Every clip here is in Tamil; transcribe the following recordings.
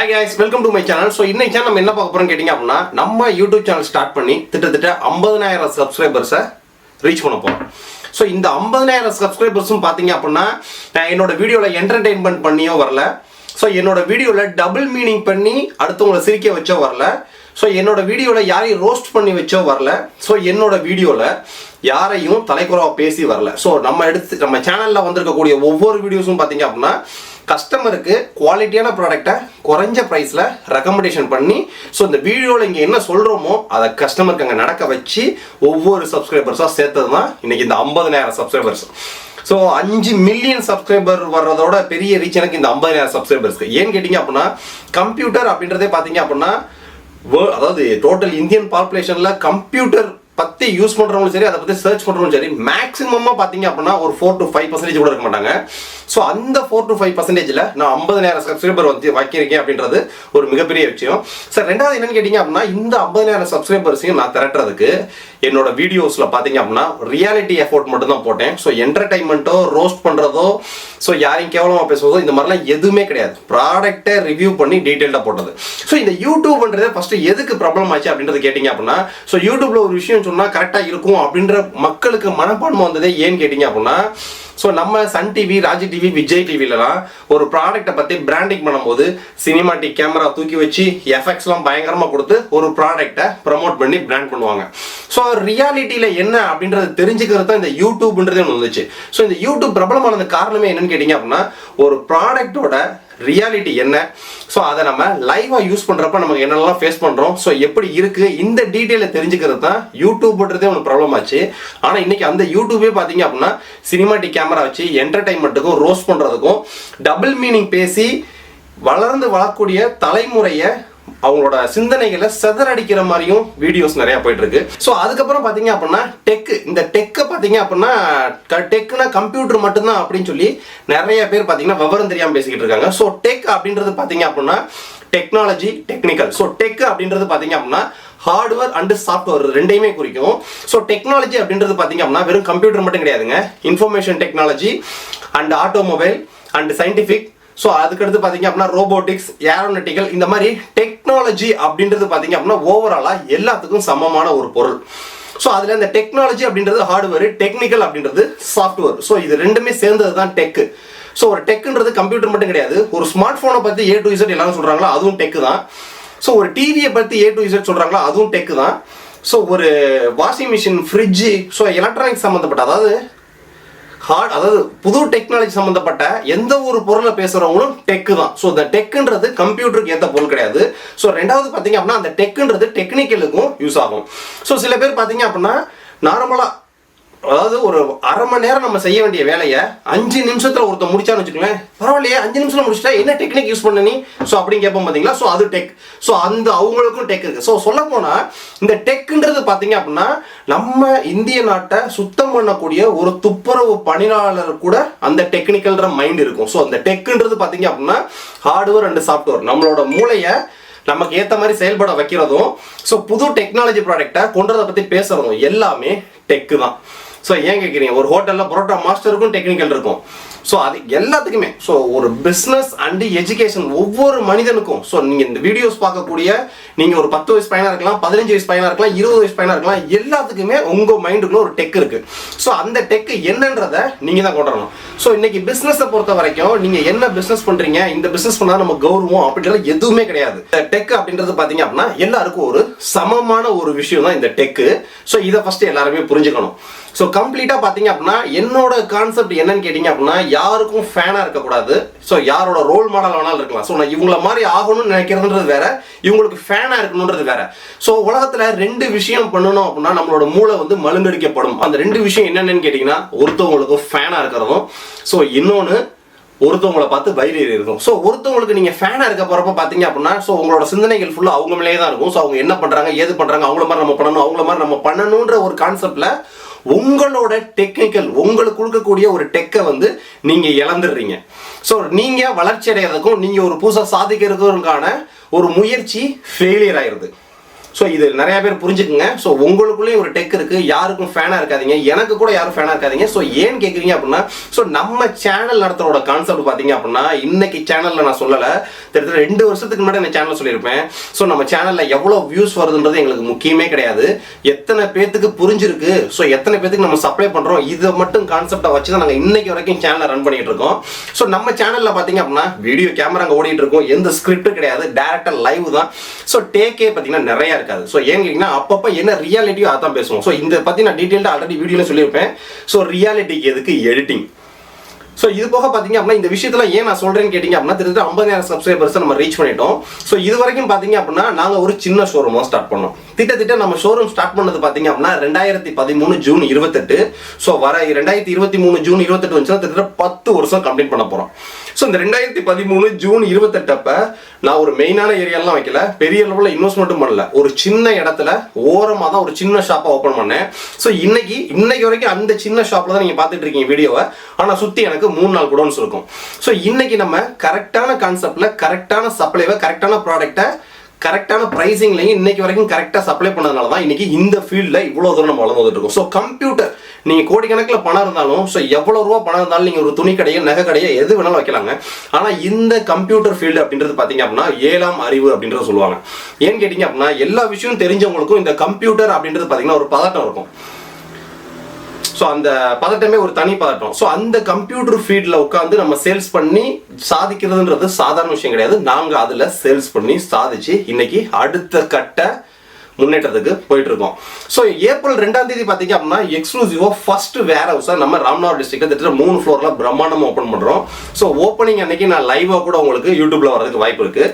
Hi guys, welcome to my channel. So இன்னைக்கு சேனல் நம்ம என்ன பார்க்க போறோம்னு கேட்டிங்க அப்படினா நம்ம YouTube சேனல் ஸ்டார்ட் பண்ணி கிட்டத்தட்ட 50000 சப்ஸ்கிரைபர்ஸ் ரீச் பண்ண போறோம். So இந்த 50000 சப்ஸ்கிரைபர்ஸும் பாத்தீங்க அப்படினா நான் என்னோட வீடியோல என்டர்டெயின்மென்ட் பண்ணியோ வரல. So என்னோட வீடியோல டபுள் மீனிங் பண்ணி அடுத்தவங்களை சிரிக்க வச்சோ வரல. So என்னோட வீடியோல யாரையும் ரோஸ்ட் பண்ணி வச்சோ வரல. So என்னோட வீடியோல யாரையும் தலைக்குறவா பேசி வரல. So நம்ம சேனல்ல வந்திருக்க கூடிய ஒவ்வொரு வீடியோஸும் பாத்தீங்க அப்படினா கஸ்டமருக்கு குவாலிட்டியான ப்ராடக்ட்டை குறைஞ்ச பிரைஸ்ல ரெக்கமெண்டேஷன் பண்ணி ஸோ இந்த வீடியோவில் இங்கே என்ன சொல்கிறோமோ அதை கஸ்டமருக்கு அங்கே நடக்க வச்சு ஒவ்வொரு சப்ஸ்கிரைபர்ஸாக சேர்த்தது தான் இன்னைக்கு இந்த 50000 சப்ஸ்கிரைபர்ஸ். ஸோ 5 மில்லியன் சப்ஸ்கிரைபர் வர்றதோட பெரிய ரீச் எனக்கு இந்த 50000 சப்ஸ்கிரைபர்ஸ்க்கு. ஏன்னு கேட்டிங்க அப்படின்னா கம்ப்யூட்டர் அப்படின்றதே பார்த்தீங்க அப்படின்னா அதாவது டோட்டல் இந்தியன் பாப்புலேஷனில் கம்ப்யூட்டர் பற்றி யூஸ் பண்ணுறவங்களும் சரி அதை பற்றி சர்ச் பண்ணுறவங்களும் சரி மேக்ஸிமமாக பார்த்தீங்க அப்படின்னா ஒரு 4 to 5% கூட இருக்க மாட்டாங்க. ஸோ அந்த 4 to 5%ல நான் 50000 சப்ஸ்கிரைபர் வந்து வைக்கிறேன் அப்படின்றது ஒரு மிகப்பெரிய விஷயம். சார் ரெண்டாவது என்னன்னு கேட்டிங்க அப்படின்னா இந்த 50000 சப்ஸ்கிரைபர்ஸையும் நான் திரட்டுறதுக்கு என்னோட வீடியோஸில் பார்த்தீங்க அப்படின்னா ரியாலிட்டி எஃபோர்ட் மட்டும் தான் போட்டேன். ஸோ என்டர்டைன்மெண்ட்டோ ரோஸ்ட் பண்ணுறதோ ஸோ யாரையும் கேவலமாக பேசுவதோ இந்த மாதிரிலாம் எதுவுமே கிடையாது. ப்ராடக்ட்டை ரிவ்யூ பண்ணி டீட்டெயில்டாக போட்டது. ஸோ இந்த யூடியூப்ன்றது ஃபஸ்ட்டு எதுக்கு ப்ராப்ளம் ஆச்சு அப்படின்றது கேட்டிங்க அப்படின்னா ஸோ யூடியூப்ல ஒரு விஷயம் சொன்னால் கரெக்டாக இருக்கும் அப்படின்ற மக்களுக்கு மனப்பான்மை வந்ததே ஏன்னு கேட்டிங்க அப்படின்னா ஸோ நம்ம Sun TV, Raj TV, Vijay டிவிலலாம் ஒரு ப்ராடக்ட்டை பற்றி பிராண்டிங் பண்ணும்போது சினிமாட்டிக் கேமரா தூக்கி வச்சு எஃபெக்ட்ஸ்லாம் பயங்கரமாக கொடுத்து ஒரு ப்ராடக்ட்டை ப்ரமோட் பண்ணி பிராண்ட் பண்ணுவாங்க. ஸோ ரியாலிட்டியில் என்ன அப்படின்றது தெரிஞ்சுக்கிறது தான் இந்த யூடியூப்ன்றதே ஒன்று வந்துச்சு. ஸோ இந்த யூடியூப் பிரபலமானது காரணமே என்னன்னு கேட்டிங்க அப்படின்னா ஒரு ப்ராடக்டோட ரியாலிட்டி என்ன, ஸோ அதை நம்ம லைவாக யூஸ் பண்ணுறப்ப நமக்கு என்னெல்லாம் ஃபேஸ் பண்ணுறோம், ஸோ எப்படி இருக்குது இந்த டீட்டெயிலை தெரிஞ்சுக்கிறது தான் யூடியூப்ன்றதே ஒன்று ப்ராப்ளம் ஆச்சு. ஆனால் இன்னைக்கு அந்த யூடியூபே பார்த்தீங்க அப்படின்னா சினிமாட்டிக் கேமரா வச்சு என்டர்டைன்மெண்ட்டுக்கும் ரோஸ்ட் பண்ணுறதுக்கும் டபுள் மீனிங் பேசி வளர்ந்து வளரக்கூடிய தலைமுறையை அவங்களோட சிந்தனைகளை செதறடிக்கிற மாதிரியும் வீடியோஸ் நிறைய போயிட்டு இருக்கு. ஸோ அதுக்கப்புறம் பார்த்தீங்க அப்படின்னா இந்த டெக்கை பார்த்தீங்க அப்படின்னா டெக்னா கம்ப்யூட்டர் மட்டும்தான் அப்படின்னு சொல்லி நிறைய பேர் பார்த்தீங்கன்னா விவரம் தெரியாமல் பேசிக்கிட்டு இருக்காங்க. ஸோ டெக் அப்படின்றது பார்த்தீங்க அப்படின்னா டெக்னாலஜி, டெக்னிக்கல். ஸோ டெக் அப்படின்றது பார்த்தீங்க அப்படின்னா ஹார்ட்வேர் அண்ட் சாஃப்ட்வேர் ரெண்டையுமே குறிக்கும். ஸோ டெக்னாலஜி அப்படின்றது பார்த்தீங்க அப்படின்னா வெறும் கம்ப்யூட்டர் மட்டும் கிடையாதுங்க. Information technology and automobile and scientific. So அதுக்கடுத்து பார்த்தீங்க அப்படின்னா ரோபோட்டிக்ஸ், ஏரோநாட்டிக்கல், இந்த மாதிரி டெக்னாலஜி அப்படின்றது பார்த்தீங்க அப்படின்னா ஓவராலாக எல்லாத்துக்கும் சமமான ஒரு பொருள். ஸோ அதில் இந்த டெக்னாலஜி அப்படின்றது ஹார்ட்வேர், டெக்னிக்கல் அப்படின்றது சாஃப்ட்வேர். ஸோ இது ரெண்டுமே சேர்ந்தது தான் டெக்கு. ஸோ ஒரு டெக்குன்றது கம்ப்யூட்டர் மட்டும் கிடையாது. ஒரு ஸ்மார்ட் ஃபோனை பற்றி A to Z எல்லாரும் சொல்கிறாங்களோ அதுவும் டெக்கு தான். ஸோ ஒரு டிவியை பற்றி A to Z சொல்கிறாங்களோ அதுவும் டெக்கு தான். ஸோ ஒரு washing machine, fridge, so electronics சம்மந்தப்பட்ட அதாவது புது டெக்னாலஜி சம்பந்தப்பட்ட எந்த ஒரு பொருளை பேசுறவங்களும் டெக்கு தான். ஸோ இந்த டெக்குன்றது கம்ப்யூட்டருக்கு ஏற்ற பொருள் கிடையாது. ஸோ ரெண்டாவது பார்த்தீங்க அப்படின்னா அந்த டெக்குன்றது டெக்னிக்கலுக்கும் யூஸ் ஆகும். ஸோ சில பேர் பார்த்தீங்க அப்படின்னா நார்மலாக அதாவது ஒரு அரை மணி நேரம் நம்ம செய்ய வேண்டிய வேலையை 5 நிமிஷத்தில் ஒருத்தர் முடிச்சான்னு வச்சுக்கோங்களேன், பரவாயில்லையே 5 நிமிஷத்தில் முடிச்சுட்டா என்ன டெக்னிக் யூஸ் பண்ண நீ ஸோ அப்படின்னு கேட்போம் பார்த்தீங்களா. ஸோ அது டெக். ஸோ அந்த அவங்களுக்கும் டெக் இருக்கு. ஸோ சொல்ல போனால் இந்த டெக்குன்றது பார்த்தீங்க அப்படின்னா நம்ம இந்திய நாட்டை சுத்தம் பண்ணக்கூடிய ஒரு துப்புரவு பணியாளர் கூட அந்த டெக்னிக்கல்ன்ற மைண்ட் இருக்கும். ஸோ அந்த டெக்குன்றது பார்த்தீங்க அப்படின்னா ஹார்ட்வேர் அண்ட் சாஃப்ட்வேர் நம்மளோட மூளையை நமக்கு ஏற்ற மாதிரி செயல்பட வைக்கிறதும் ஸோ புது டெக்னாலஜி ப்ராடக்டை கொண்டதை பற்றி பேசுறதும் எல்லாமே டெக்கு தான். ஸோ ஏன் கேட்குறீங்க, ஒரு ஹோட்டலில் பரோட்டா மாஸ்டருக்கும் டெக்னிக்கல் இருக்கும். ஸோ அது எல்லாத்துக்குமே ஸோ ஒரு பிஸ்னஸ் அண்டு எஜுகேஷன் ஒவ்வொரு மனிதனுக்கும். ஸோ நீங்கள் இந்த வீடியோஸ் பார்க்கக்கூடிய நீங்கள் ஒரு 10 வயசு பையனாக இருக்கலாம், 15 வயசு பையனாக இருக்கலாம், 20 வயசு பையனாக இருக்கலாம், எல்லாத்துக்குமே உங்கள் மைண்டுக்குள்ள ஒரு டெக் இருக்குது. ஸோ அந்த டெக்கு என்னன்றதை நீங்கள் தான் கொண்டு வரணும். ஸோ இன்னைக்கு பிஸ்னஸை பொறுத்த வரைக்கும் நீங்கள் என்ன பிஸ்னஸ் பண்ணுறீங்க, இந்த பிஸ்னஸ் பண்ணால் நம்ம கௌரவம் அப்படின்றது எதுவுமே கிடையாது. இந்த டெக் அப்படின்றது பார்த்தீங்க அப்படின்னா எல்லாருக்கும் ஒரு சமமான ஒரு விஷயம் தான் இந்த டெக்கு. ஸோ இதை ஃபஸ்ட்டு எல்லாருமே புரிஞ்சுக்கணும். ஸோ கம்ப்ளீட்டாக பார்த்தீங்க அப்படின்னா என்னோட கான்செப்ட் என்னன்னு கேட்டிங்க அப்படின்னா யாருக்கும் ஃபேனாக இருக்கக்கூடாது. ஸோ யாரோட ரோல் மாடல் வேணாலும் இருக்கலாம். ஸோ நான் இவங்கள மாதிரி ஆகணும்னு நினைக்கிறதுன்றது வேற, இவங்களுக்கு ஃபேனாக இருக்கணுன்றது வேற. ஸோ உலகத்தில் 2 விஷயம் பண்ணணும் அப்படின்னா நம்மளோட மூளை வந்து மழுங்கடிக்கப்படும். அந்த 2 விஷயம் என்னென்னு கேட்டிங்கன்னா ஒருத்தவங்களுக்கு ஃபேனாக இருக்கிறதும், ஸோ இன்னொன்று ஒருத்தவங்களை பார்த்து வைரேறி இருக்கும். ஸோ ஒருத்தவங்களுக்கு நீங்கள் ஃபேனாக இருக்க போகிறப்ப பார்த்தீங்க அப்படின்னா ஸோ உங்களோட சிந்தனைகள் ஃபுல்லாக அவங்க மேலே தான் இருக்கும். ஸோ அவங்க என்ன பண்ணுறாங்க, ஏது பண்ணுறாங்க, அவங்கள மாதிரி நம்ம பண்ணணும், அவங்கள மாதிரி நம்ம பண்ணணுன்ற ஒரு கான்செப்டில் உங்களோட டெக்னிக்கல் உங்களுக்கு கொடுக்கக்கூடிய ஒரு டெக்கை வந்து நீங்கள் இழந்துடுறீங்க. ஸோ நீங்கள் வளர்ச்சி அடைகிறதுக்கும் நீங்கள் ஒரு புதுசாக சாதிக்கிறதுக்கான ஒரு முயற்சி ஃபெயிலியர் ஆயிடுது. ஸோ இது நிறைய பேர் புரிஞ்சுக்குங்க. ஸோ உங்களுக்குள்ளேயும் ஒரு டெக் இருக்கு, யாருக்கும் ஃபேனா இருக்காதீங்க, எனக்கு கூட யாரும் ஃபேனா இருக்காதீங்க. ஸோ ஏன் கேட்குறீங்க அப்படின்னா, ஸோ நம்ம சேனல் நடத்துறோட கான்செப்ட் பார்த்தீங்க அப்படின்னா, இன்னைக்கு சேனல்ல நான் சொல்லலை, கிட்டத்தட்ட 2 வருஷத்துக்கு முன்னாடி இந்த சேனல் சொல்லியிருப்பேன். ஸோ நம்ம சேனல்ல எவ்வளோ வியூஸ் வருதுன்றது எங்களுக்கு முக்கியமே கிடையாது, எத்தனை பேத்துக்கு புரிஞ்சிருக்கு, ஸோ எத்தனை பேத்துக்கு நம்ம சப்ளை பண்றோம், இதை மட்டும் கான்செப்டை வச்சு தான் நாங்கள் இன்னைக்கு வரைக்கும் சேனலை ரன் பண்ணிட்டு இருக்கோம். ஸோ நம்ம சேனல்ல பார்த்தீங்க அப்படின்னா வீடியோ கேமரா அங்கே ஓடிட்டு இருக்கும், எந்த ஸ்கிரிப்ட் கிடையாது, டேரக்டா லைவ் தான். ஸோ டேக்கே பார்த்தீங்கன்னா நிறைய இருக்காது. ஸோ ஏன் கேட்டீங்கன்னா அப்பப்போ என்ன ரியாலிட்டியோ அதான் பேசுவோம். ஸோ இந்த பற்றி நான் டீட்டெயில்டாக ஆல்ரெடி வீடியோவில் சொல்லியிருப்பேன். ஸோ ரியாலிட்டிக்கு எதுக்கு எடிட்டிங். ஸோ இது போக பார்த்தீங்க அப்படின்னா இந்த விஷயத்துல ஏன் நான் சொல்றேன்னு கேட்டீங்க அப்படின்னா, திருத்த 50,000 சப்ஸ்கிரைபர்ஸ் நம்ம ரீச் பண்ணிட்டோம். ஸோ இது வரைக்கும் பார்த்தீங்க அப்படின்னா நாங்கள் ஒரு சின்ன ஷோரூம் ஸ்டார்ட் பண்ணோம். திட்டத்திட்ட நம்ம ஷோரூம் ஸ்டார்ட் பண்ணது பார்த்தீங்க அப்படின்னா 2013 ஜூன் 28. ஸோ வர 2023 ஜூன் 28 வந்துச்சுன்னா திட்டத்தட்ட 10 வருஷம் கம்ப்ளீட் பண்ண போகிறோம். ஸோ இந்த 2013 ஜூன் 28 அப்போ நான் ஒரு மெயினான ஏரியாலாம் வைக்கல, பெரிய லெவலில் இன்வெஸ்ட்மெண்ட்டும் பண்ணல, ஒரு சின்ன இடத்துல ஓரமாக தான் ஒரு சின்ன ஷாப்பை ஓப்பன் பண்ணேன். ஸோ இன்னைக்கு வரைக்கும் அந்த சின்ன ஷாப்பில் தான் நீங்கள் பார்த்துட்டு இருக்கீங்க வீடியோவை. ஆனால் சுற்றி எனக்கு 3-4 குடோன்ஸ் இருக்கும். ஸோ இன்னைக்கு நம்ம கரெக்டான கான்செப்ட்ல கரெக்டான சப்ளைவை கரெக்டான ப்ராடக்ட்டை கரெக்டான பிரைசிங்லையும் இன்னைக்கு வரைக்கும் கரெக்டாக சப்ளை பண்ணதுனால தான் இன்னைக்கு இந்த ஃபீல்டில் இவ்வளோ தூரம் நம்ம வளர்ந்துட்டு இருக்கோம். ஸோ கம்ப்யூட்டர் நீங்கள் கோடிக்கணக்கில் பணம் இருந்தாலும், ஸோ எவ்வளோ ரூபா பணம் இருந்தாலும் நீங்கள் ஒரு துணி கடையை நகை கடையை எது வேணாலும் வைக்கலாங்க. ஆனால் இந்த கம்ப்யூட்டர் ஃபீல்டு அப்படின்றது பார்த்தீங்க அப்படின்னா 7ஆம் அறிவு அப்படின்றது சொல்லுவாங்க. ஏன்னு கேட்டிங்க அப்படின்னா எல்லா விஷயமும் தெரிஞ்சவங்களுக்கும் இந்த கம்ப்யூட்டர் அப்படின்றது பார்த்தீங்கன்னா ஒரு பதட்டம் இருக்கும். ஸோ அந்த பதட்டமே ஒரு தனி பதட்டம். ஸோ அந்த கம்ப்யூட்டர் ஃபீல்டில் உட்காந்து நம்ம சேல்ஸ் பண்ணி சாதிக்கிறதுன்றது சாதாரண விஷயம் கிடையாது. நாங்கள் அதில் சேல்ஸ் பண்ணி சாதிச்சு இன்னைக்கு அடுத்த கட்ட முன்னேற்றத்துக்கு போயிட்டு இருக்கோம். ஸோ ஏப்ரல் 2ஆம் தேதி பார்த்தீங்க அப்படின்னா எக்ஸ்க்ளூசிவா ஃபர்ஸ்ட் வேர் ஹவுஸை நம்ம ராமநாதபுரம் டிஸ்ட்ரிக்ட்ல திட்ட 3 ஃப்ளோர்ல பிரம்மாண்டமா ஓப்பன் பண்றோம். ஸோ ஓப்பனிங் அன்னைக்கு நான் லைவா கூட உங்களுக்கு யூடியூப்ல வரதுக்கு வாய்ப்பு இருக்கு.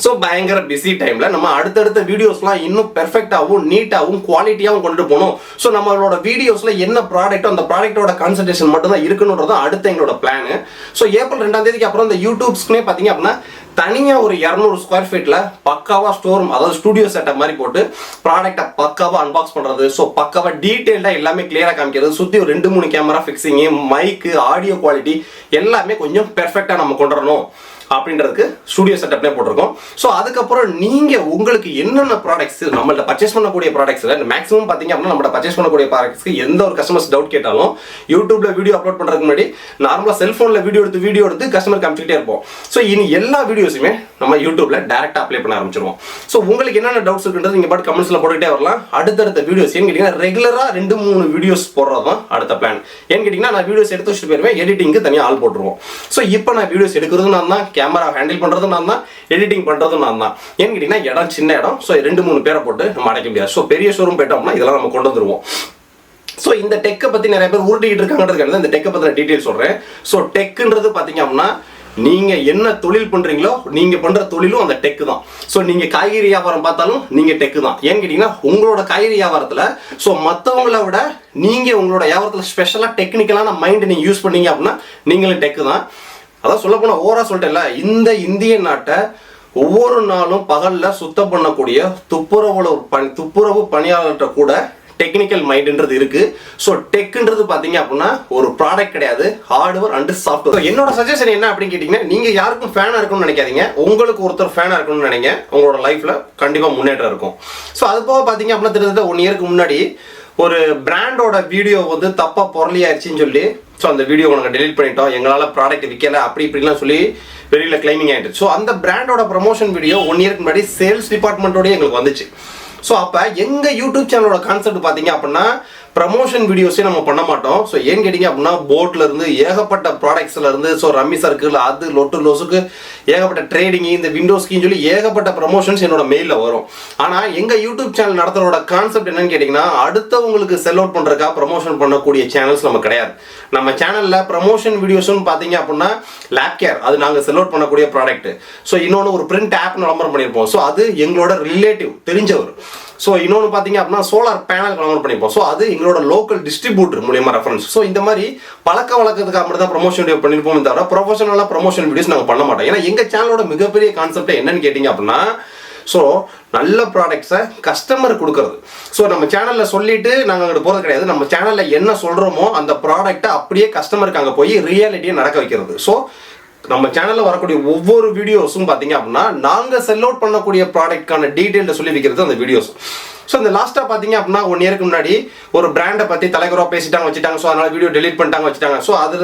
ஸோ பயங்கர பிஸி டைமில் நம்ம அடுத்தடுத்த வீடியோஸ்லாம் இன்னும் பெர்ஃபெக்டாகவும் நீட்டாகவும் குவாலிட்டியாகவும் கொண்டு போகணும். ஸோ நம்மளோட வீடியோஸில் என்ன ப்ராடக்ட்டோ அந்த ப்ராடக்ட்டோட கான்சன்ட்ரேஷன் மட்டும் தான் இருக்கணுன்றது அடுத்த எங்களோட பிளான். ஸோ ஏப்ரல் 2ஆம் தேதிக்கு அப்புறம் இந்த யூடியூப்ஸ்க்குனே பார்த்தீங்க அப்படின்னா தனியாக ஒரு 200 ஸ்கொயர் ஃபீட்டில் பக்காவாக ஸ்டோர், அதாவது ஸ்டுடியோ செட்டப் மாதிரி போட்டு ப்ராடக்ட்டை பக்காவாக அன்பாக்ஸ் பண்ணுறது, ஸோ பக்காவாக டீட்டெயில்டாக எல்லாமே கிளியராக காமிக்கிறது, சுற்றி ஒரு 2-3 கேமரா ஃபிக்ஸிங்கு, மைக்கு, ஆடியோ குவாலிட்டி எல்லாமே கொஞ்சம் பெர்ஃபெக்டாக நம்ம கொண்டு வரணும் அப்படின்றதுக்கு ஸ்டுடியோ செட்டப்லேயே போட்டிருக்கோம். ஸோ அதுக்கப்புறம் நீங்கள் உங்களுக்கு என்னென்ன ப்ராடக்ட்ஸ் நம்மள்ட்ட பர்ச்சேஸ் பண்ணக்கூடிய ப்ராடக்ட்ஸில் மேக்ஸிமம் பார்த்தீங்க அப்படின்னா நம்மள்ட்ட பர்ச்சேஸ் பண்ணக்கூடிய ப்ராடக்ட்ஸ்க்கு எந்த ஒரு கஸ்டமர்ஸ் டவுட் கேட்டாலும் யூடியூப்ல வீடியோ அப்லோட் பண்ணுறதுக்கு முன்னாடி நார்மலாக செல்ஃபோனில் வீடியோ எடுத்து கஸ்டமர் காமிச்சிக்கிட்டே இருப்போம். ஸோ இனி எல்லா வீடியோஸுமே நம்ம யூடியூப்ல டேரெக்டாக அப்ளை பண்ண ஆரம்பிச்சிருவோம். ஸோ உங்களுக்கு என்னென்ன டவுட்ஸ் இருக்குன்றது நீங்கள் பாட்டு கமெண்ட்ஸில் போட்டுக்கிட்டே வரலாம். அடுத்தடுத்த வீடியோஸ் ஏன்னு கேட்டிங்கன்னா ரெகுலராக 2-3 வீடியோஸ் போடுறது தான் அடுத்த பிளான். ஏன்னு கேட்டிங்கன்னா நான் வீடியோஸ் எடுத்து வச்சுட்டு போயிருவேன், எடிட்டிங்க்கு தனியாக ஆள் போட்டுருவோம். ஸோ இப்போ நான் வீடியோஸ் எடுக்கிறது நான் தான், கேமரா ஹேண்டில் பண்றதும் நான் தான், எடிட்டிங் பண்றதும் நான் தான். ஏன்னு கேட்டீங்கன்னா இடம் சின்ன இடம், ஸோ 2-3 பேரை போட்டு நம்ம அடைக்க முடியாது. ஸோ பெரிய ஷோரூம் போயிட்டோம்னா இதெல்லாம் நம்ம கொண்டு வந்துருவோம். ஸோ இந்த டெக்கை பற்றி நிறைய பேர் உருட்டிக்கிட்டு இருக்காங்கிறதுக்காக இந்த டெக்கை பற்றின டீட்டெயில் சொல்றேன். ஸோ டெக்குன்றது பார்த்தீங்க அப்படின்னா நீங்க என்ன தொழில் பண்றீங்களோ நீங்க பண்ற தொழிலும் அந்த டெக் தான். ஸோ நீங்க காய்கறி வியாபாரம் பார்த்தாலும் நீங்க டெக் தான். ஏன்னு கேட்டீங்கன்னா உங்களோட காய்கறி வியாபாரத்துல ஸோ மற்றவங்களை விட நீங்க உங்களோட வியாபாரத்தில் ஸ்பெஷலா டெக்னிக்கலான மைண்ட் நீங்க யூஸ் பண்ணீங்க அப்படின்னா நீங்களும் டெக் தான். அதான் சொல்ல போனா ஓவரா சொல்லிட்டேன்ல, இந்த இந்திய நாட்டை ஒவ்வொரு நாளும் பகல்ல சுத்தம் பண்ணக்கூடிய துப்புரவு பணியாளர்கிட்ட கூட டெக்னிக்கல் மைண்ட்ன்றது இருக்கு. ஸோ டெக்ன்றது பார்த்தீங்க அப்படின்னா ஒரு ப்ராடக்ட் கிடையாது, ஹார்ட்வேர் அண்ட் சாஃப்ட்வேர். என்னோட சஜஷன் என்ன அப்படின்னு கேட்டீங்கன்னா, நீங்க யாருக்கும் ஃபேனா இருக்கணும்னு நினைக்காதீங்க, உங்களுக்கு ஒருத்தர் ஃபேனா இருக்கணும்னு நினைங்க, உங்களோட லைஃப்ல கண்டிப்பா முன்னேற்றம் இருக்கும். ஸோ அது போக பார்த்தீங்க அப்படின்னா கிட்டத்தட்ட 1 இயருக்கு முன்னாடி ஒரு பிராண்டோட வீடியோ வந்து தப்பா பொருளி ஆயிடுச்சுன்னு சொல்லி ஸோ அந்த வீடியோ நாங்கள் டெலிட் பண்ணிட்டோம், எங்களால் ப்ராடக்ட் விற்கல அப்படி இப்படிலாம் சொல்லி வெளியில் கிளைமிங் ஆகிட்டு. ஸோ அந்த பிராண்டோட ப்ரமோஷன் வீடியோ 1 இயருக்கு முன்னாடி சேல்ஸ் டிபார்ட்மெண்ட்டோடய எங்களுக்கு வந்துச்சு. ஸோ அப்போ எங்கள் யூடியூப் சேனலோட கான்செப்ட் பார்த்தீங்க அப்படின்னா ப்ரமோஷன் வீடியோஸே நம்ம பண்ண மாட்டோம். ஸோ ஏன் கேட்டிங்க அப்படின்னா போட்ல இருந்து ஏகப்பட்ட ப்ராடக்ட்ஸ்ல இருந்து ஸோ ரம்மி சர்க்கிள் அது லொட்டு லோஸுக்கு ஏகப்பட்ட ட்ரேடிங் இந்த விண்டோஸ்கின்னு சொல்லி ஏகப்பட்ட ப்ரமோஷன்ஸ் என்னோட மெயிலில் வரும். ஆனால் எங்கள் யூடியூப் சேனல் நடத்துறோட கான்செப்ட் என்னன்னு கேட்டிங்கன்னா அடுத்தவங்களுக்கு செல் அவுட் பண்ணுறதுக்காக ப்ரமோஷன் பண்ணக்கூடிய சேனல்ஸ் நம்ம கிடையாது. நம்ம சேனலில் ப்ரமோஷன் வீடியோஸ்னு பார்த்தீங்க அப்படின்னா லேப் கேர் அது நாங்கள் செல் அவுட் பண்ணக்கூடிய ப்ராடக்ட். ஸோ இன்னொன்று ஒரு பிரிண்ட் ஆப் விளம்பரம் பண்ணியிருப்போம். ஸோ அது எங்களோட ரிலேட்டிவ் தெரிஞ்சவர். ஸோ இன்னொன்று பார்த்தீங்க அப்படின்னா சோலார் பேனல் விளம்பரம் பண்ணிப்போம். ஸோ அது எங்களோட லோக்கல் டிஸ்ட்ரிபியூட்டர் மூலியமா ரெஃபரன்ஸ். ஸோ இந்த மாதிரி பழக்க வழக்கத்துக்காக மட்டும் தான் ப்ரமோஷன் வீடியோ பண்ணியிருப்போம், தவிர ப்ரொஃபஷனலாக ப்ரமோஷன் வீடியோஸ் நாங்கள் பண்ண மாட்டோம். ஏன்னா எங்கள் சேனலோட மிகப்பெரிய கான்செப்ட் என்னன்னு கேட்டிங்க அப்படின்னா ஸோ நல்ல ப்ராடக்ட்ஸை கஸ்டமர் கொடுக்கறது. ஸோ நம்ம சேனலில் சொல்லிட்டு நாங்கள் அங்கே போகிறது கிடையாது. நம்ம சேனலில் என்ன சொல்கிறோமோ அந்த ப்ராடக்டை அப்படியே கஸ்டமருக்கு அங்கே போய் ரியாலிட்டியை நடக்க வைக்கிறது. ஸோ நம்ம சேனல்ல வரக்கூடிய ஒவ்வொரு வீடியோஸும் பாத்தீங்க அப்படின்னா நாங்க செல் அவுட் பண்ணக்கூடிய ப்ராடக்ட்கான டீடைல்ல சொல்லி வைக்கிறது அந்த வீடியோஸ். ஸோ இந்த லாஸ்ட்டாக பார்த்தீங்க அப்படின்னா 1 இயருக்கு முன்னாடி ஒரு பிராண்டை பற்றி தலைகுறவாக பேசிட்டாங்க வச்சுட்டாங்க. ஸோ அதனால வீடியோ டெலிட் பண்ணிட்டாங்க வச்சுட்டாங்க. ஸோ அது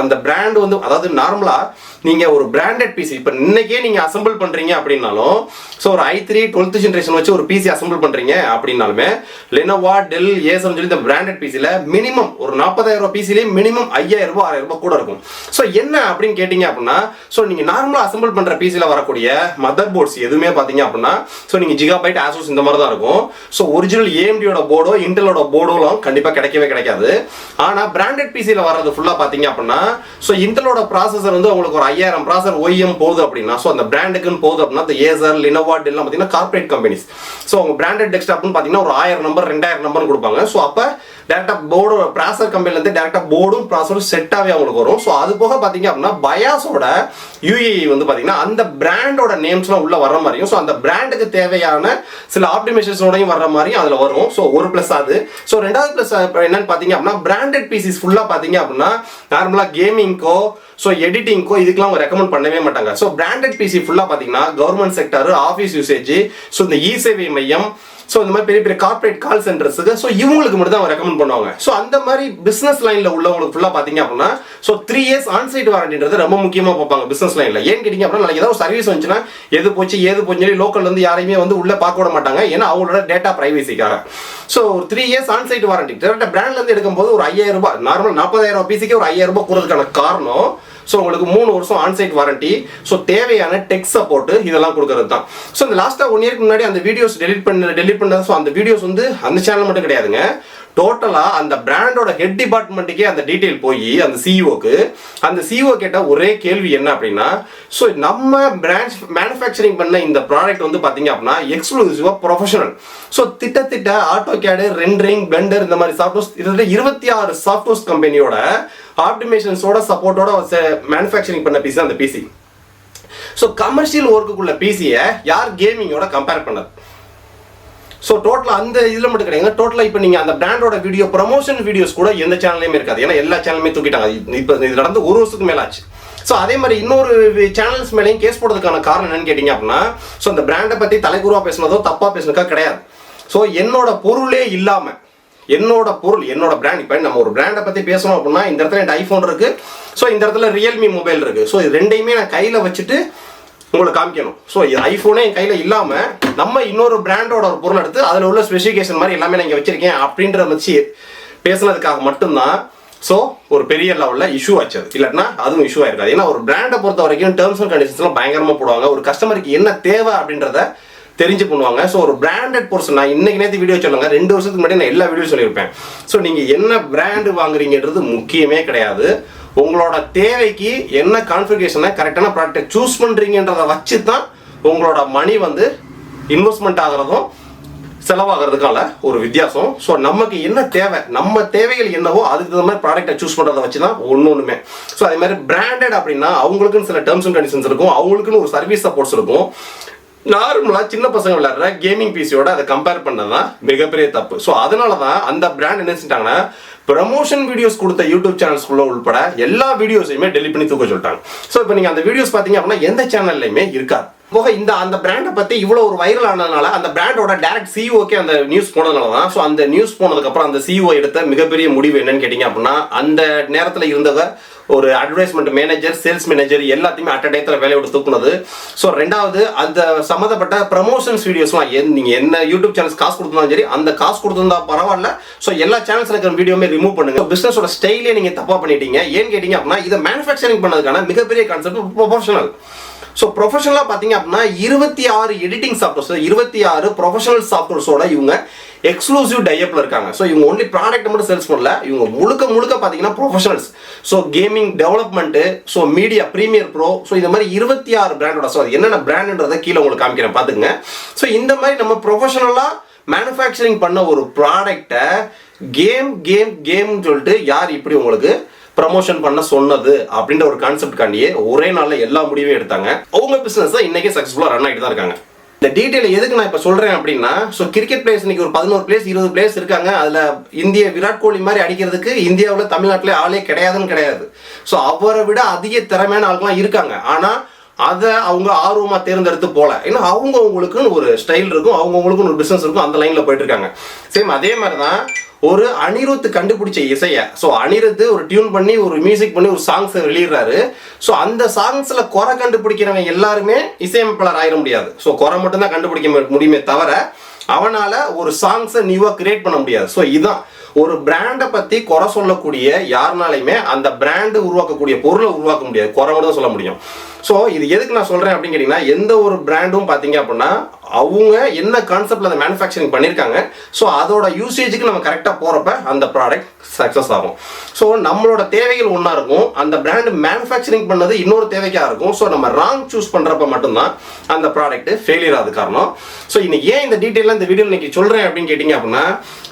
அந்த பிராண்ட் வந்து அதாவது நார்மலாக நீங்கள் ஒரு பிராண்டட் பிசி இப்போ இன்னைக்கே நீங்கள் அசம்பிள் பண்ணுறீங்க அப்படின்னாலும் ஸோ ஒரு i3 12th ஜென்ரேஷன் வச்சு ஒரு பிசி அசம்பிள் பண்ணுறீங்க அப்படின்னாலுமே லெனோவா டெல் ஏசர்னு சொல்லி இந்த பிராண்டட் பிசியில் மினிமம் ஒரு 40,000 பிசிலே மினிமம் 5,000 ரூபாய் 6,000 ரூபாய் கூட இருக்கும். ஸோ என்ன அப்படின்னு கேட்டிங்க அப்படின்னா ஸோ நீங்கள் நார்மலாக அசம்பிள் பண்ணுற பிசியில் வரக்கூடிய மதர் போர்ட்ஸ் எதுவுமே பார்த்தீங்க அப்படின்னா ஸோ நீங்கள் ஜிகாபைட் ஆசூஸ் இந்த மாதிரி தான் இருக்கும். ஸோ ஒரிஜினல் ஏஎம்டியோட போர்டோ இன்டெலோட போர்டோலாம் கண்டிப்பாக கிடைக்கவே கிடைக்காது. ஆனால் பிராண்டட் பிசியில் வர்றது ஃபுல்லாக பார்த்தீங்க அப்படின்னா ஸோ இன்டெலோட ப்ராசஸர் வந்து உங்களுக்கு ஒரு 5,000 ப்ராசஸர் OEM போகுது அப்படின்னா ஸோ அந்த பிராண்டுக்குன்னு போகுது அப்படின்னா இந்த ஏசர் லினோவா டெல்லாம் பார்த்தீங்கன்னா கார்பரேட் கம்பெனிஸ். ஸோ அவங்க பிராண்டட் டெஸ்க்டாப்னு பார்த்தீங்கன்னா ஒரு 1000 நம்பர் 2000 நம்பர் கொடுப்பாங்க. ஸோ அப்போ டேரக்டாக போர்டோட ப்ராசஸர் கம்பெனிலேருந்து டேரக்டாக போர்டும் ப்ராசஸரும் செட்டாகவே அவங்களுக்கு வரும். ஸோ அது போக பார்த்தீங்க அப்படின்னா பயாஸோட UAE வந்து பார்த்தீங்கன்னா அந்த பிராண்டோட நேம்ஸ்லாம் உள்ள வர மாதிரியும் ஸோ அந்த பிராண்டுக்கு தேவையான சில ஆப்டிமேஷன்ஸோடையும் வர மாதிரியும் அதில் வரும். ஸோ ஒரு ப்ளஸ் அது. ஸோ ரெண்டாவது ப்ளஸ் என்னன்னு பார்த்தீங்க அப்படின்னா பிராண்டட் பிசிஸ் ஃபுல்லாக பார்த்தீங்க அப்படின்னா நார்மலாக கேமிங்க்கோ ஸோ எடிட்டிங்க்கோ இதுக்கெல்லாம் அவங்க ரெக்கமெண்ட் பண்ணவே மாட்டாங்க. ஸோ பிராண்டட் பிசி ஃபுல்லாக பார்த்தீங்கன்னா government sector, office usage, so இந்த இ-சேவை மையம், ஸோ இந்த மாதிரி பெரிய பெரிய கார்பரேட் கால் சென்டர்ஸுக்கு ஸோ இவங்களுக்கு மட்டும் தான் அவங்க ரெக்கமெண்ட் பண்ணுவாங்க. ஸோ அந்த மாதிரி பிஸ்னஸ் லைனில் உள்ளவங்களுக்கு ஃபுல்லாக பார்த்தீங்க அப்படின்னா ஸோ 3 இயர்ஸ் ஆன்சைட் வாரண்டின்றது ரொம்ப முக்கியமாக பார்ப்பாங்க பிஸ்னஸ் லைனில். ஏன்னு கேட்டிங்க அப்படின்னா நாளைக்கு ஏதாவது சர்வீஸ் வந்துச்சுன்னா எது போச்சு ஏது போச்சு லோக்கல்ல இருந்து யாரையுமே வந்து உள்ளே பார்க்க விட மாட்டாங்க. ஏன்னா அவங்களோட டேட்டா பிரைவசிக்காக. ஸோ ஒரு 3 இயர்ஸ் ஆன்சைட் வாரண்டி டேரக்டாக பிராண்ட்லேருந்து எடுக்கும்போது ஒரு 5,000 ரூபாய் நார்மல் 40,000 பிசிக்கு ஒரு 5,000 ரூபாய் கூறதுக்கான காரணம் ஸோ உங்களுக்கு 3 வருஷம் ஆன்சைட் வாரண்டி, ஸோ தேவையான டெக் சப்போர்ட் இதெல்லாம் கொடுக்கறது தான். ஸோ இந்த லாஸ்ட்டாக 1 இயருக்கு முன்னாடி அந்த வீடியோஸ் டெலிட் பண்ணது. ஸோ அந்த வீடியோஸ் வந்து அந்த சேனல் மட்டும் கிடையாதுங்க, டோட்டலாக அந்த பிராண்டோட ஹெட் டிபார்ட்மெண்ட்டுக்கே அந்த டீட்டெயில் போய் அந்த சிஇஓ கேட்ட ஒரே கேள்வி என்ன அப்படின்னா ஸோ நம்ம பிரான்ச் மேனுஃபேக்சரிங் பண்ண இந்த ப்ராடக்ட் வந்து பார்த்தீங்க அப்படின்னா எக்ஸ்க்ளூசிவாக ப்ரொஃபஷனல். ஸோ திட்ட ஆட்டோகேடு, ரெண்டரிங், பிளெண்டர் இந்த மாதிரி சாஃப்ட்வேர்ஸ் இதில் 26 சாஃப்ட்வேர்ஸ் கம்பெனியோட ஆப்டிமேஷன்ஸோட சப்போர்ட்டோட மேனுஃபேக்சரிங் பண்ண பிசி அந்த பிசி. ஸோ கமர்ஷியல் ஒர்க்குள்ள பிசியை யார் கேமிங்கோட கம்பேர் பண்ணது? ஸோ டோட்டலாக அந்த இதில் மட்டும் கிடையாது, டோட்டலாக இப்போ நீங்கள் அந்த பிராண்டோட வீடியோ ப்ரமோஷன் வீடியோஸ் கூட எந்த சேனல்லையுமே இருக்காது. ஏன்னா எல்லா சேனலுமே தூக்கிட்டாங்க. இப்போ இது நடந்து 1 வருஷத்துக்கு மேலே ஆச்சு. ஸோ அதே மாதிரி இன்னொரு சேனல்ஸ் மேலேயும் கேஸ் போடுறதுக்கான காரணம் என்னன்னு கேட்டிங்க அப்படின்னா ஸோ அந்த பிராண்டை பற்றி தலைகுறவா பேசினதோ தப்பாக பேசினதுக்காக கிடையாது. ஸோ என்னோட பொருளே இல்லாமல் என்னோட பொருள் என்னோட பிராண்ட் இப்போ நம்ம ஒரு பிராண்டை பற்றி பேசணும் அப்படின்னா இந்த இடத்துல என் ஐஃபோன் இருக்குது, ஸோ இந்த இடத்துல ரியல்மி மொபைல் இருக்குது. ஸோ இது ரெண்டையுமே நான் கையில் வச்சுட்டு உங்களுக்கு காமிக்கணும். ஸோ ஐஃபோனே என் கையில் இல்லாமல் நம்ம இன்னொரு பிராண்டோட ஒரு பொருள் எடுத்து அதில் உள்ள ஸ்பெசிஃபிகேஷன் மாதிரி எல்லாமே நான் இங்கே வச்சிருக்கேன் அப்படின்ற வச்சு பேசுனதுக்காக மட்டும்தான் ஸோ ஒரு பெரிய லெவலில் இஷ்யூ ஆச்சு. இல்லைன்னா அதுவும் இஷ்யூ ஆயிருக்காது. ஏன்னா ஒரு பிராண்டை பொறுத்த வரைக்கும் டேர்ம்ஸ் அண்ட் கண்டிஷன்ஸ்லாம் பயங்கரமாக போடுவாங்க. ஒரு கஸ்டமருக்கு என்ன தேவை அப்படின்றத தெரிஞ்சு பண்ணுவாங்க. ஸோ ஒரு பிராண்டட் போர்ஷன் நான் இன்னைக்கு நேற்று வீடியோ சொல்லுங்க, 2 வருஷத்துக்கு முன்னாடி நான் எல்லா வீடியோ சொல்லியிருப்பேன். ஸோ நீங்கள் என்ன பிராண்டு வாங்குறீங்கன்றது முக்கியமே கிடையாது. உங்களோட தேவைக்கு என்ன கான்ஃபிகரேஷனை கரெக்டான ப்ராடக்டை சூஸ் பண்ணுறீங்கன்றதை வச்சு தான் உங்களோட மணி வந்து இன்வெஸ்ட்மெண்ட் ஆகிறதும் செலவாகிறதுக்கான ஒரு வித்தியாசம். ஸோ நமக்கு என்ன தேவை, நம்ம தேவைகள் என்னவோ அதுக்கு தகுந்த மாதிரி ப்ராடக்டை சூஸ் பண்ணுறதை வச்சு தான் ஒன்றுமே. ஸோ அதே மாதிரி பிராண்டட் அப்படின்னா அவங்களுக்குன்னு சில டேர்ம்ஸ் அண்ட் கண்டிஷன்ஸ் இருக்கும், அவங்களுக்குன்னு ஒரு சர்வீஸ் சப்போர்ட்ஸ் இருக்கும். நார்மலாக சின்ன பசங்க விளையாடுற கேமிங் பிசியோட அதை கம்பேர் பண்ணதான் மிகப்பெரிய தப்பு. ஸோ அதனால தான் அந்த பிராண்ட் என்ன செஞ்சிட்டாங்கன்னா ப்ரமோஷன் வீடியோஸ் கொடுத்த யூடியூப் சேனல்ஸ்குள்ள உள்பட எல்லா வீடியோஸையுமே டெலிட் பண்ணி தூக்க சொல்லிட்டாங்க. ஸோ இப்போ நீங்கள் அந்த வீடியோஸ் பார்த்தீங்க அப்படின்னா எந்த சேனல்லையுமே இருக்காது. போக அந்த பிராண்டை பற்றி இவ்வளோ ஒரு வைரல் ஆனதுனால அந்த பிராண்டோட டேரக்ட் சிஇஓக்கே அந்த நியூஸ் போனதுனால தான். ஸோ அந்த நியூஸ் போனதுக்கப்புறம் அந்த சிஇஓ எடுத்த மிகப்பெரிய முடிவு என்னன்னு கேட்டிங்க அப்படின்னா அந்த நேரத்தில் இருந்தவங்க ஒரு அட்வர்டைஸ்மெண்ட் மேனேஜர், சேல்ஸ் மேனேஜர் எல்லாத்தையுமே அட் டயத்தில் வேலையை விட்டு தூக்குனது. ஸோ ரெண்டாவது அந்த சம்மந்தப்பட்ட ப்ரமோஷன்ஸ் வீடியோஸ்லாம் நீங்கள் என்ன யூடியூப் சேனல்ஸ் காசு கொடுத்தாலும் சரி அந்த காசு கொடுத்துருந்தா பரவாயில்ல. ஸோ எல்லா சேனல்ஸில் இருக்கிற வீடியோமே ரிமூவ் பண்ணுங்க. பிஸ்னஸோட ஸ்டைலே நீங்கள் தப்பாக பண்ணிட்டீங்க. ஏன்னு கேட்டிங்க அப்படின்னா இதை மேனுஃபேக்சரிங் பண்ணதுக்கான மிகப்பெரிய கான்செப்ட் ப்ரொஃபஷனல். ஸோ ப்ரொஃபஷனலாக பார்த்தீங்க அப்படின்னா 26 எடிட்டிங் சாஃப்ட்வேர்ஸ், 26 ப்ரொஃபஷனல் சாஃப்ட்வேர்ஸோட இவங்க எக்ஸ்க்ளூசிவ் டைப்ல இருக்காங்க. ஸோ இவங்க ஒன்லி ப்ராடக்ட் மட்டும் சேல்ஸ் பண்ணல, இவங்க முழுக்க பார்த்தீங்கன்னா professionals. So gaming development, so media, premiere pro, so இந்த மாதிரி 26 பிராண்டோட. ஸோ அது என்னென்ன பிராண்டுன்றதை கீழே உங்களுக்கு காமிக்கிறேன் பார்த்துங்க. ஸோ இந்த மாதிரி நம்ம ப்ரொஃபஷனலாக மேனுஃபேக்சரிங் பண்ண ஒரு ப்ராடக்டை கேம்னு சொல்லிட்டு யார் இப்படி உங்களுக்கு ப்ரமோஷன் பண்ண சொன்னது அப்படின்ற ஒரு கான்செப்ட் காண்டியே ஒரே நாளில் எல்லா முடிவையும் எடுத்தாங்க. அவங்க பிஸ்னஸ் இன்னைக்கு சக்ஸஸ்ஃபுல்லாக ரன் ஆகிட்டு தான் இருக்காங்க. இந்த டீடைல் எதுக்கு நான் இப்ப சொல்றேன் அப்படின்னா, ஸோ கிரிக்கெட் பிளேயர்ஸ் இன்னைக்கு ஒரு 11 பிளேயர்ஸ் 20 பிளேயர்ஸ் இருக்காங்க. அதுல இந்திய விராட் கோலி மாதிரி அடிக்கிறதுக்கு இந்தியாவில் தமிழ்நாட்டிலே ஆளே கிடையாது. ஸோ அவரை விட அதிக திறமையான ஆட்கள்லாம் இருக்காங்க. ஆனா அதை அவங்க ஆர்வமா தேர்ந்தெடுத்து போல. ஏன்னா அவங்களுக்குன்னு ஒரு ஸ்டைல் இருக்கும், அவங்களுக்குன்னு ஒரு பிசினஸ் இருக்கும், அந்த லைன்ல போயிட்டு இருக்காங்க. சேம் அதே மாதிரி தான் ஒரு அனிருத் கண்டுபிடிச்ச இசையை, ஸோ அனிருத் ஒரு டியூன் பண்ணி ஒரு மியூசிக் பண்ணி ஒரு சாங்ஸ் வெளியிடுறாரு. ஸோ அந்த சாங்ஸ்ல குறை கண்டுபிடிக்கிறவங்க எல்லாருமே இசையமைப்பாளர் ஆயிட முடியாது. ஸோ குறை மட்டும் தான் கண்டுபிடிக்க முடியுமே தவிர அவனால ஒரு சாங்ஸை நியூவா கிரியேட் பண்ண முடியாது. ஸோ இதுதான் ஒரு பிராண்டை பத்தி குறை சொல்லக்கூடிய யாருனாலையுமே அந்த பிராண்டு உருவாக்கக்கூடிய பொருளை உருவாக்க முடியாது, குறை மட்டும் தான் சொல்ல முடியும். ஸோ இது எதுக்கு நான் சொல்றேன் அப்படின்னு கேட்டீங்கன்னா, எந்த ஒரு பிராண்டும் பாத்தீங்க அப்படின்னா அவங்க என்ன கான்செப்ட்ல அதை மேனுஃபேக்சரிங் பண்ணியிருக்காங்க, ஸோ அதோட யூசேஜுக்கு நம்ம கரெக்டாக போறப்ப அந்த ப்ராடக்ட் சக்ஸஸ் ஆகும். ஸோ நம்மளோட தேவைகள் ஒன்றா இருக்கும், அந்த பிராண்ட் மேனுஃபேக்சரிங் பண்ணது இன்னொரு தேவைக்காக இருக்கும். ஸோ நம்ம ராங் சூஸ் பண்றப்ப மட்டும்தான் அந்த ப்ராடக்ட் ஃபெயிலியர் ஆகுது காரணம். ஸோ இன்னைக்கு ஏன் இந்த டீட்டெயிலாக இந்த வீடியோ இன்னைக்கு சொல்றேன் அப்படின்னு கேட்டீங்க அப்படின்னா,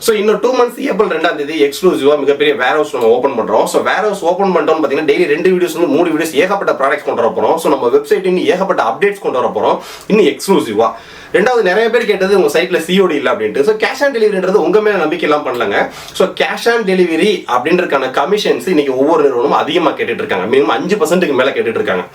ஸோ இன்னும் 2 months ஏப்ரல் 2ஆம் தேதி எக்ஸ்க்ளூசிவா மிகப்பெரிய வேர் ஹவுஸ் நம்ம ஓப்பன் பண்றோம். ஸோ வேர் ஹவுஸ் ஓப்பன் பண்ணிட்டோம் பார்த்தீங்கன்னா டெய்லி 2 வீடியோஸ் 3 வீடியோஸ் ஏகப்பட்ட ப்ராடக்ட்ஸ் கொண்டு வர போறோம். ஸோ நம்ம வெப்சைட் இன்னும் ஏகப்பட்ட அப்டேட்ஸ் கொண்டு வர போறோம் இன்னும் எக்ஸ்க்ளூசிவா. ரெண்டாவது, நிறைய பேர் கேட்டது உங்க சைட்ல சிஓடி இல்ல அப்படின்ட்டு. ஸோ கேஷ் ஆன் டெலிவரின்றது உங்க மேல நம்பிக்கை எல்லாம் பண்ணலங்க. ஸோ கேஷ் ஆன் டெலிவரி அப்படின்றதுக்கான கமிஷன்ஸ் இன்னைக்கு ஒவ்வொரு நிறுவனமும் அதிகமாக கேட்டுட்டு இருக்காங்க. மினிமம் 5% மேல கேட்டுட்டு இருக்காங்க.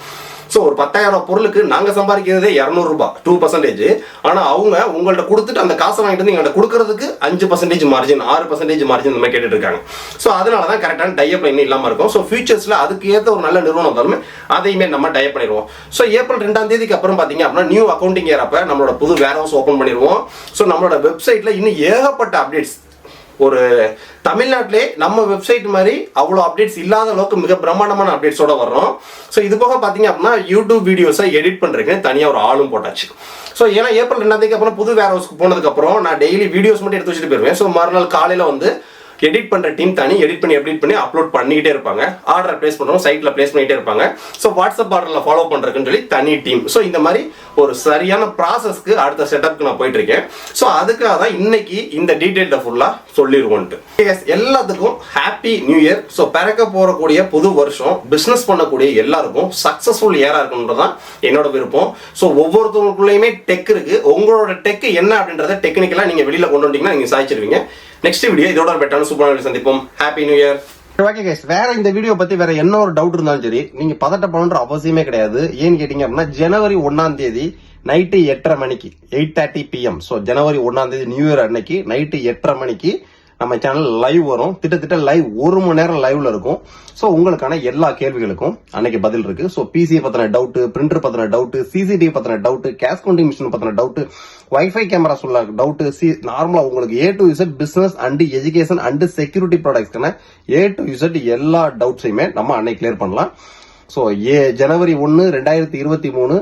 ஸோ ஒரு 10,000 பொருளுக்கு நாங்கள் சம்பாதிக்கிறதே 200 ரூபாய் 2%. ஆனால் அவங்க உங்கள்ட்ட கொடுத்துட்டு அந்த காசை வாங்கிட்டு வந்து எங்கள்கிட்ட கொடுக்கறதுக்கு 5% மார்ஜின் 6% மார்ஜின் இந்த மாதிரி கேட்டுட்டு இருக்காங்க. ஸோ அதனால தான் கரெக்டான டைப் இன்னும் இல்லாமல் இருக்கும். ஸோ ஃபியூச்சர்ஸில் அதுக்கு ஏற்ற ஒரு நல்ல நிறுவனம் இருந்தாலுமே அதையுமே நம்ம டைப் பண்ணிடுவோம். ஸோ ஏப்ரல் 2ஆம் தேதிக்கு அப்புறம் பார்த்தீங்க அப்படின்னா நியூ அக்கௌண்டிங் ஏறப்ப நம்மளோட புது வேர் ஹவுஸ் ஓப்பன் பண்ணிடுவோம். ஸோ நம்மளோட வெப்சைட்டில் இன்னும் ஏகப்பட்ட அப்டேட்ஸ், ஒரு தமிழ்நாட்டிலே நம்ம வெப்சைட் மாதிரி அவ்வளோ அப்டேட்ஸ் இல்லாத அளவுக்கு மிக பிரம்மாண்டமான அப்டேட்ஸோட வர்றோம். ஸோ இது போக பார்த்தீங்க அப்படின்னா யூடியூப் வீடியோஸை எடிட் பண்ணுறதுக்கு தனியாக ஒரு ஆளும் போட்டாச்சு. ஸோ ஏன்னா ஏப்ரல் 2ஆம் தேதிக்கு அப்புறம் புது வேர் ஹவுஸ்க்கு போனதுக்கப்புறம் நான் டெய்லி வீடியோஸ் மட்டும் எடுத்து வச்சுட்டு போயிருவேன். ஸோ மறுநாள் காலையில் வந்து எடிட் பண்ற டீம் தனி எடிட் பண்ணி அப்லோட் பண்ணிக்கிட்டே இருப்பாங்க. ஆர்டர் பிளேஸ் பண்றோம், சைட்ல பிளேஸ் பண்ணிட்டே இருப்பாங்க. ஸோ வாட்ஸ்அப் ஆர்டர்ல ஃபாலோ பண்றதுன்னு சொல்லி தனி டீம். ஸோ இந்த மாதிரி ஒரு சரியான ப்ராசஸ்க்கு அடுத்த செட்டப்க்கு நான் போயிட்டு இருக்கேன். ஸோ அதுக்காக தான் இன்னைக்கு இந்த டீடைல்ட ஃபுல்லா சொல்லிடுவோன்ட்டு. எல்லாத்துக்கும் ஹாப்பி நியூ இயர். ஸோ பிறக்க போறக்கூடிய புது வருஷம் பிசினஸ் பண்ணக்கூடிய எல்லாருக்கும் சக்சஸ்ஃபுல் இயரா இருக்குன்றதான் என்னோட விருப்பம். ஸோ ஒவ்வொருத்தவங்களுக்குள்ளயுமே டெக் இருக்கு. உங்களோட டெக் என்ன அப்படின்றத டெக்னிக்கலா நீங்க வெளியில கொண்டு வந்தீங்கன்னா நீங்க சாதிச்சிருவீங்க. நெக்ஸ்ட் வீடியோ இதோட பெட்டரான சூப்பரான சந்திப்போம். Happy new year. Okay guys, வேற இந்த வீடியோ பத்தி வேற என்ன ஒரு டவுட் இருந்தாலும் சரி நீங்க பதட்டப்படணுன்ற அவசியமே கிடையாது. ஏன்னு கேட்டீங்க அப்படின்னா ஜனவரி 1ஆம் தேதி நைட்டு 8:30 மணிக்கு 8:30 PM. ஸோ ஜனவரி 1ஆம் தேதி நியூ இயர் அன்னைக்கு நைட்டு 8:30 மணிக்கு நம்ம சேனல் லைவ் வரும். திட்டத்தட்ட லைவ் 1 மணி நேரம் லைவ்ல இருக்கும். ஸோ உங்களுக்கான எல்லா கேள்விகளுக்கும் அன்னைக்கு பதில் இருக்கு. ஸோ பிசி பத்தின டவுட், பிரிண்டர் பத்தின டவுட், சிசிடிவி பத்தின டவுட், கேஷ் கவுண்டிங் மிஷின் பத்தின டவுட், வைஃபை கேமரா சொல்ல டவுட், நார்மலா உங்களுக்கு A to Z business and education and security ப்ராடக்ட்ஸ்க்கான A to Z எல்லா டவுட்ஸையுமே நம்ம அன்னைக்கு கிளியர் பண்ணலாம். ஸோ ஜனவரி 1, 2023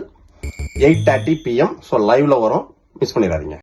8:30 PM. ஸோ லைவ்ல வரும், மிஸ் பண்ணிடாதீங்க.